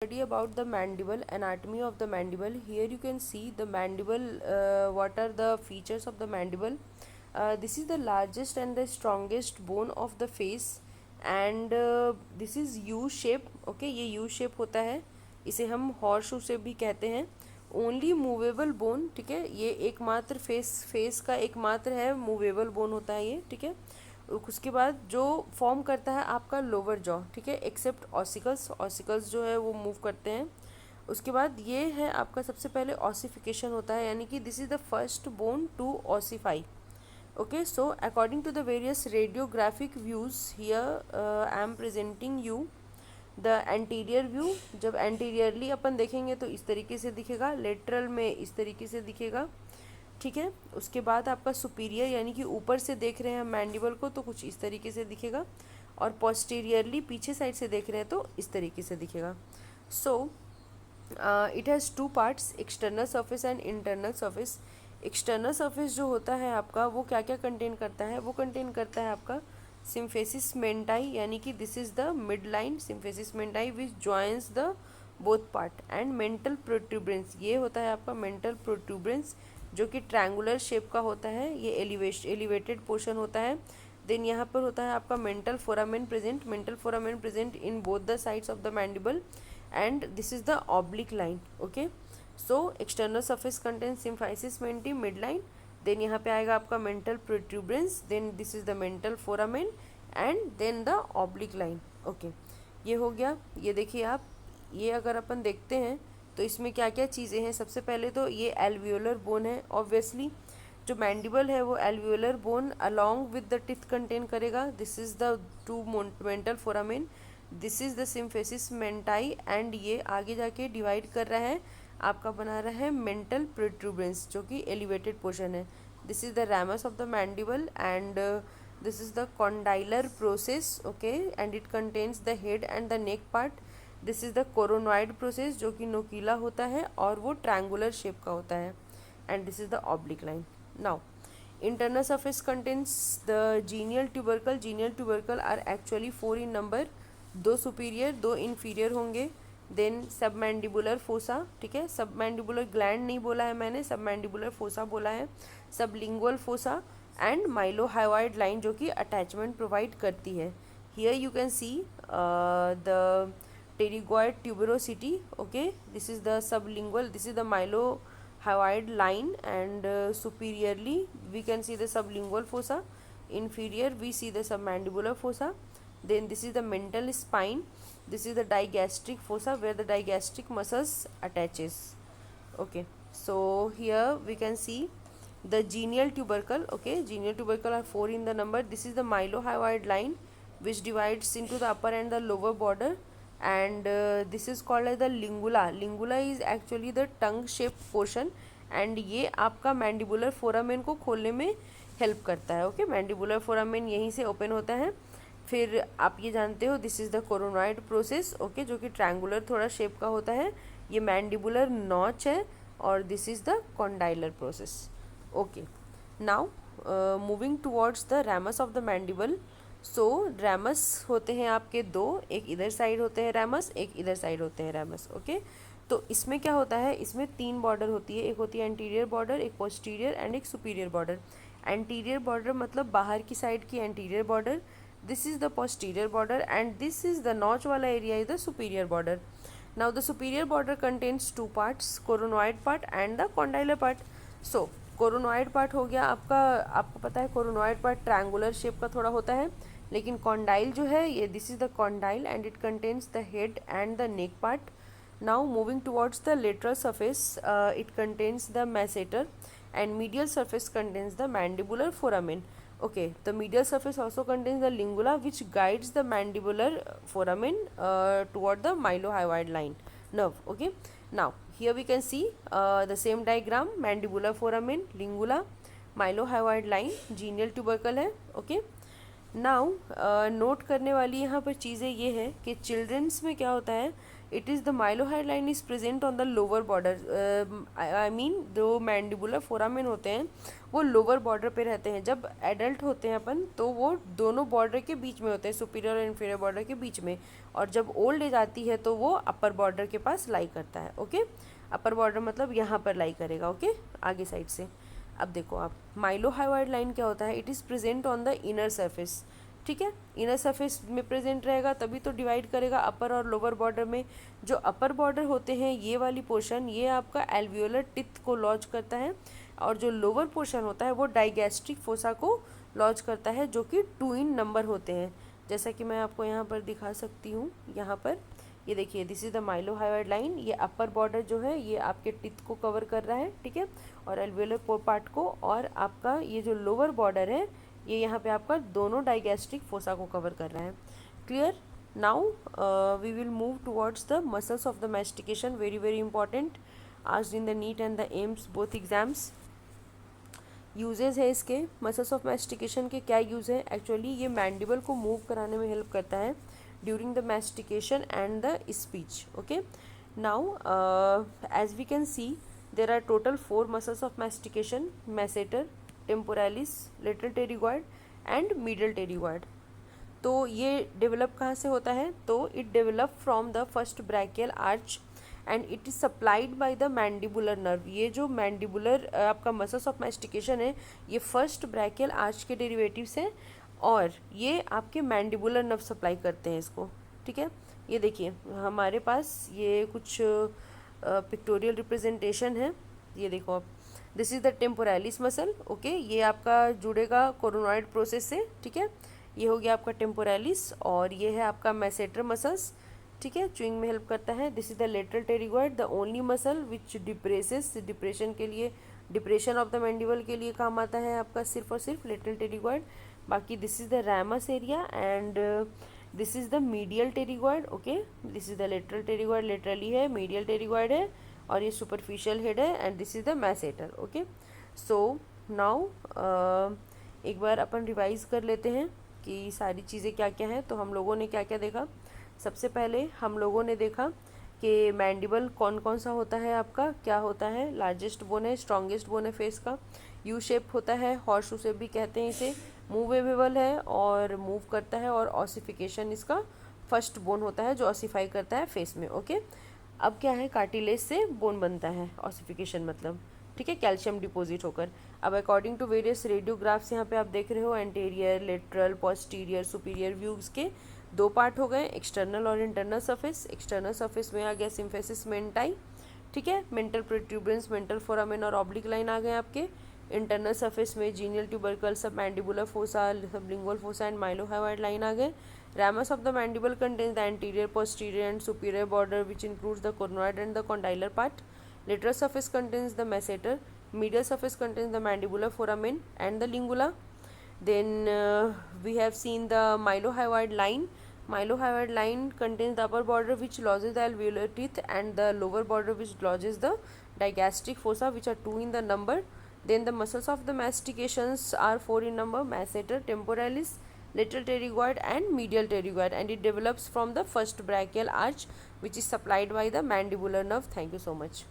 Study about the mandible, anatomy of the mandible. Here you can see the mandible. What are the features of the mandible? This is the largest and the strongest bone of the face, and this is U shape. Okay, ये U shape होता है, इसे हम horse shape भी कहते हैं. Only movable bone, ठीक है, ये एकमात्र फेस का एकमात्र है मूवेबल बोन होता है ये, ठीक है. उसके बाद जो फॉर्म करता है आपका लोअर जॉ, ठीक है, एक्सेप्ट ऑसिकल्स जो है वो मूव करते हैं. उसके बाद ये है आपका सबसे पहले ऑसिफिकेशन होता है, यानी कि this is the first bone to ossify. Okay, so according to the various radiographic views here I am presenting you the anterior view. जब एंटीरियरली अपन देखेंगे तो इस तरीके से दिखेगा, लेटरल में इस तरीके से दिखेगा, ठीक है. उसके बाद आपका सुपीरियर यानी कि ऊपर से देख रहे हैं हम मैंडिबल को तो कुछ इस तरीके से दिखेगा, और पोस्टीरियरली पीछे साइड से देख रहे हैं तो इस तरीके से दिखेगा. So it has two parts, external surface and internal surface. External surface जो होता है आपका वो क्या क्या कंटेन करता है, वो कंटेन करता है आपका सिम्फेसिस मेंटाई, यानी कि this is the mid line symphysis मेंटाई which joins the both part, and mental protuberance, ये होता है आपका मेंटल प्रोट्यूबरेंस जो कि ट्रायंगुलर शेप का होता है, ये एलिवेटेड पोर्शन होता है. देन यहाँ पर होता है आपका mental foramen present in both the sides of the mandible, and this is the oblique line. Okay, so external surface contain symphysis menti mid line, then यहाँ पे आएगा आपका mental protuberance, then this is the mental foramen, and then the oblique line. Okay, ये हो गया. ये देखिए आप, ये अगर अपन देखते हैं तो इसमें क्या क्या चीज़ें हैं. सबसे पहले तो ये एल्वियोलर बोन है. ऑब्वियसली जो मैंडिबल है वो alveolar bone along with the teeth contain करेगा. This is the two mental foramen, this is the symphysis menti, and ये आगे जाके डिवाइड कर रहा है आपका, बना रहा है मेंटल प्रोट्रूबरेंस जो कि एलिवेटेड पोर्शन है. This is the ramus of the mandible, and this is the condylar process. Okay, and it contains the head and the neck part. This is the coronoid process जो कि नोकीला होता है और वो triangular shape का होता है, and this is the oblique line. Now internal surface contains the genial tubercle are actually 4 in number, 2 superior 2 inferior होंगे. देन सबमैंडिबुलर फोसा, ठीक है, सबमैंडिबुलर ग्लैंड नहीं बोला है मैंने, सबमैंडिबुलर फोसा बोला है. Sublingual fossa and mylohyoid line जो कि अटैचमेंट प्रोवाइड करती है. Here you can see the pterygoid tuberosity. Okay, this is the sublingual, this is the mylohyoid line, and superiorly we can see the sublingual fossa, inferior we see the submandibular fossa. Then this is the mental spine, this is the digastric fossa where the digastric muscles attaches. Okay, so here we can see the genial tubercle. Okay, genial tubercle are 4 in the number. This is the mylohyoid line which divides into the upper and the lower border, and this is called as the lingula is actually the tongue shaped portion, and ये आपका mandibular foramen को खोलने में help करता है. Okay, mandibular foramen यहीं से open होता है. फिर आप ये जानते हो this is the coronoid process. Okay, जो कि ट्रायंगुलर थोड़ा शेप का होता है, ये मैंडिबुलर नॉच है, और this is the condylar process. Okay, now moving towards the ramus of the mandible. So ramus होते हैं आपके 2, एक इधर साइड होते हैं रैमस, एक इधर साइड होते हैं रैमस. ओके, तो इसमें क्या होता है, इसमें 3 बॉर्डर होती है, एक होती है एंटीरियर बॉर्डर, एक पोस्टीरियर एंड एक सुपीरियर बॉर्डर. एंटीरियर बॉर्डर मतलब बाहर की साइड की anterior border, this is the posterior border, and this is the notch वाला area is the superior border. Now the superior border contains 2 parts, coronoid part and the condylar part. So coronoid part हो गया आपका, आपको पता है coronoid part triangular shape का थोड़ा होता है, लेकिन कॉन्डाइल जो है ये this is the condyle, and it contains the head and the neck part. Now moving towards the lateral surface, it contains the masseter, and medial surface contains the mandibular foramen. Okay, the medial surface also contains the lingula which guides the mandibular foramen toward the mylohyoid line nerve. Okay, now here we can see the same diagram, mandibular foramen, lingula, mylohyoid line, genial tubercle है. Okay, now note करने वाली यहाँ पर चीज़ें ये है कि children's में क्या होता है it is the mylohyoid line is present on the lower border. I mean जो मैंडिबुलर फोरामेन होते हैं वो लोअर बॉर्डर पे रहते हैं. जब एडल्ट होते हैं अपन तो वो दोनों बॉर्डर के बीच में होते हैं, सुपीरियर और इन्फीरियर बॉर्डर के बीच में. और जब ओल्ड एज आती है तो वो अपर बॉर्डर के पास लाई करता है. ओके, अपर बॉर्डर मतलब यहाँ पर लाई करेगा. ओके, आगे साइड से. अब देखो आप, माइलोहायोइड लाइन क्या होता है? It is present on the inner surface. ठीक है, इनर सरफेस में प्रेजेंट रहेगा तभी तो डिवाइड करेगा अपर और लोअर बॉर्डर में. जो अपर बॉर्डर होते हैं ये वाली पोर्शन, ये आपका एल्वियोलर टिथ को लॉज करता है. और जो लोअर पोर्शन होता है वो डाइगैस्ट्रिक फोसा को लॉज करता है, जो कि 2 इन नंबर होते हैं. जैसा कि मैं आपको यहाँ पर दिखा सकती हूँ. यहाँ पर ये देखिए, दिस इज़ द माइलोहायोइड लाइन. ये अपर बॉर्डर जो है ये आपके टिथ को कवर कर रहा है. ठीक है, और एल्वियोलर पार्ट को. और आपका ये जो लोअर बॉर्डर है ये यहाँ पे आपका दोनों डाइगैस्ट्रिक फोसा को कवर कर रहा है. Clear? Now we will move towards the muscles of the mastication. Very very important, asked in the NEET and the AIIMS both exams. Uses है इसके. मसल्स ऑफ मैस्टिकेशन के क्या यूज़ है? Actually ये मैंडिबल को मूव कराने में help करता है during the mastication and the speech. Okay, now as we can see there are total 4 muscles of mastication: masseter, temporalis, lateral pterygoid and medial pterygoid. तो ये डेवलप कहाँ से होता है? तो it develop from the first branchial arch and it is supplied by the mandibular nerve. ये जो mandibular आपका मसल्स ऑफ मैस्टिकेशन है ये फर्स्ट ब्रैकियल आर्च के डेरिवेटिव्स हैं और ये आपके मैंडिबुलर नर्व सप्लाई करते हैं इसको. ठीक है, ये देखिए हमारे पास ये कुछ पिक्टोरियल रिप्रेजेंटेशन है. ये देखो आप, this is the temporalis muscle. Okay, ये आपका जुड़ेगा कोरोनॉइड प्रोसेस से. ठीक है, ये हो गया आपका टेम्पोरालिस. और ये है आपका मैसेटर मसल्स. ठीक है, च्यूइंग में हेल्प करता है. This is the lateral pterygoid, the only muscle which depresses. Depression के लिए, डिप्रेशन ऑफ द मैंडिबल के लिए काम आता है आपका सिर्फ और सिर्फ लेटरल टेरिगॉइड. बाकी this is the ramus area and this is the medial pterygoid. Okay, this is the lateral pterygoid, laterally है, मीडियल टेरिगॉइड है और ये सुपरफिशियल हेड है and this is the masseter. Okay, so now एक बार अपन revise कर लेते हैं कि सारी चीज़ें क्या क्या हैं. तो हम लोगों ने क्या क्या देखा? सबसे पहले हम लोगों ने देखा कि मैंडिबल कौन कौन सा होता है आपका, क्या होता है. लार्जेस्ट बोन है, स्ट्रॉन्गेस्ट बोन है फेस का, यू शेप होता है, हॉर्स शू शेप भी कहते हैं इसे, मूवेबल है और मूव करता है. और ऑसिफिकेशन इसका फर्स्ट बोन होता है जो ऑसिफाई करता है फेस में. ओके, अब क्या है, कार्टिलेज से बोन बनता है ऑसिफिकेशन मतलब. ठीक है, कैल्शियम डिपॉजिट होकर. अब अकॉर्डिंग टू वेरियस रेडियोग्राफ्स यहाँ पे आप देख रहे हो, anterior, lateral, posterior, superior views के 2 पार्ट हो गए, एक्सटर्नल और इंटरनल सरफेस. एक्सटर्नल सरफेस में आ गया सिम्फेसिस मेंटाई. ठीक है, मेंटल प्रोट्यूबरेंस, मेंटल फोरामेन और ऑब्लिक लाइन आ गए आपके. इंटरनल सरफेस में genial tubercle, submandibular fossa, sublingual fossa and mylohyoid line आ गए. Ramus of the mandible contains the anterior, posterior and superior border which includes the conoid and the condylar part. Lateral surface contains the masseter. Medial surface contains the mandibular foramen and the lingula. Then we have seen the mylohyoid line. Mylohyoid line contains the upper border which lodges the alveolar teeth and the lower border which lodges the digastric fossa, which are 2 in the number. Then the muscles of the mastications are 4 in number: masseter, temporalis, lateral pterygoid and medial pterygoid, and it develops from the first brachial arch which is supplied by the mandibular nerve. Thank you so much.